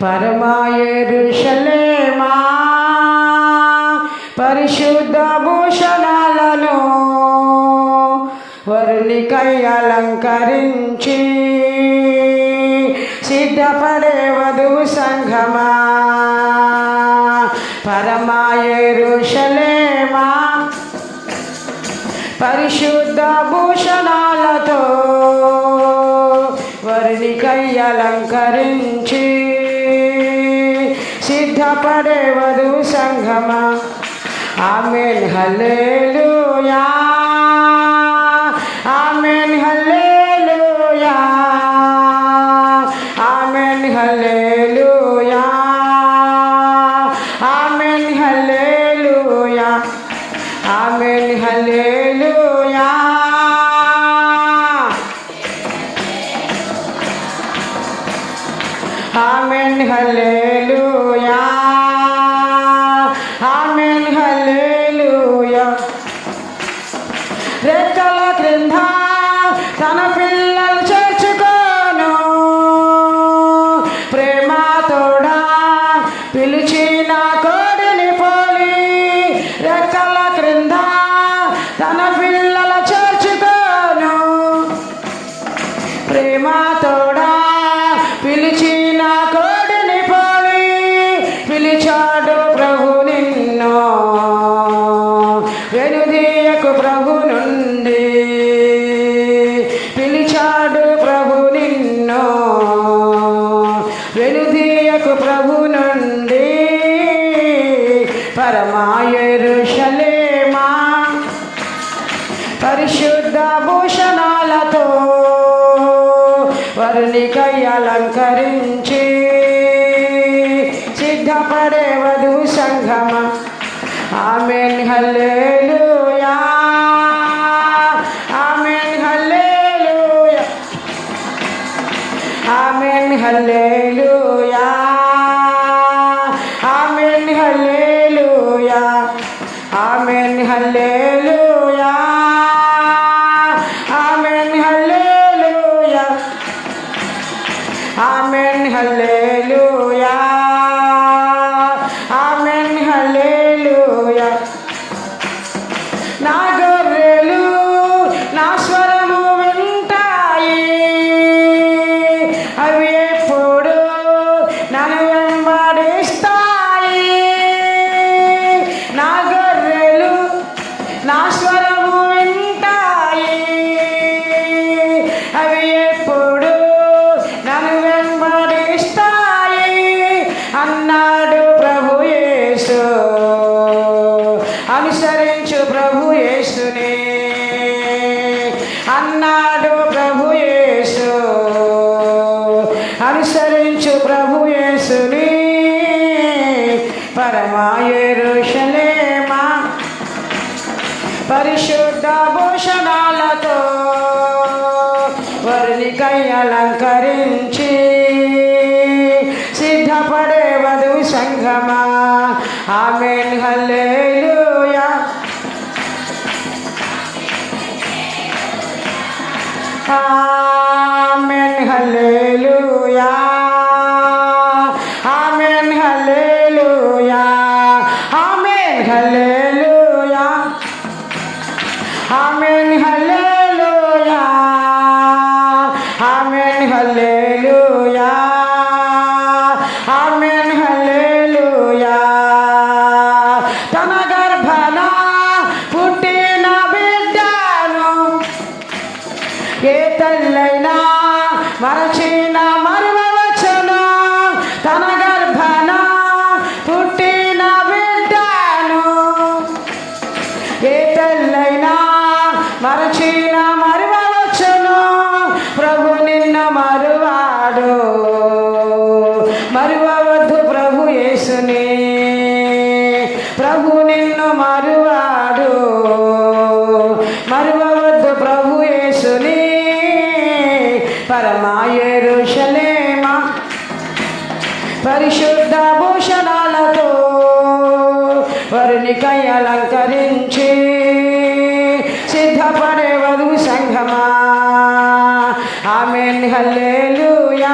పరమా యెరూషలేమా పరిశుద్ధ భూషణాలను వరునికై అలంకరించి సిద్ధపడే వధువు సంఘమా. పరమా యెరూషలేమా పరిశుద్ధ భూషణాలతో వరునికై అలంకరించి సిద్ధపడే వధువు సంఘమా. ఆమేన్ హల్లెలూయా ఆమేన్ హల్లెలూయా ఆమేన్ హల్లెలూయా ఆమేన్ హల్లెలూయా ఆమేన్ హల్లెలూయా ఆమేన్ హల్లెలూయా ఆమేన్ హల్లెలూయా. రెక్కల క్రింద తన పిల్లలు చేర్చుకోను ప్రేమ తోడా పిలిచిన కోడిని పోలి. రెక్కల క్రింద తన పిల్లలు చేర్చుకోను ప్రేమ తోడా పిలిచిన కోడిని పోలి. పిలిచాడు ప్రభు నిన్ను వెనుదీయకు ప్రభు నుండి. పిలిచాడు ప్రభు నిన్ను వెనుదీయకు ప్రభు నుండి. పరమా యెరూషలేమా పరిశుద్ధ భూషణాలతో వరునికై అలంకరించి సిద్ధపడే వధువు సంఘమా. ఆమేన్ హల్లెలూయా ఆమేన్ హల్లెలూయా ఆమేన్ హల్లెలూయా ఆమేన్ హల్లెలూయా ఆమేన్ హల్లెలూయా ఆమేన్ హల్లెలూయా ఆమేన్ హల్లెలూయా ఆమేన్ హల్లెలూయా. నా గొర్రెలు నా స్వరము వింటాయి, అవి ఎప్పుడు నన్ను వెంబడిస్తాయి. నా గొర్రెలు నా స్వరము వింటాయి, అవి ఎప్పుడు నన్ను వెంబడిస్తాయి అన్నాడు ప్రభు యేసు. అనుసరించు ప్రభు యేసుని అన్నాడు ప్రభు యేసు. అనుసరించు ప్రభు యేసుని. పరమా యెరూషలేమా పరిశుద్ధ భూషణాలతో వరునికై అలంకరించి సిద్ధపడే వధువు సంఘమా. ఆమేన్ హల్లెలూయా ఆమేన్ హల్లెలూయా ఆమేన్ హల్లెలూయా ఆమేన్ హల్లెలూయా ఆమేన్ హల్లెలూయా ఆమేన్ హల్లెలూయా ఆమేన్ హల్లెలూయా. తన గర్భాన పుట్టిన బిడ్డను ఏ తల్లైనా మరచిన మరువవచ్చును. తన గర్భాన పుట్టిన బిడ్డను ఏ తల్లైనా మరచిన మరువవచ్చును. ప్రభు నిన్ను మరువాడు, మరువవద్దు ప్రభు యేసుని. ప్రభు నిన్ను మరువాడు, మరువవద్దు ప్రభు యేసుని. పరమా యెరూషలేమా పరిశుద్ధ భూషణాలతో వరునికై అలంకరించి సిద్ధపడే వధువు సంఘమా. ఆమేన్ హల్లెలూయా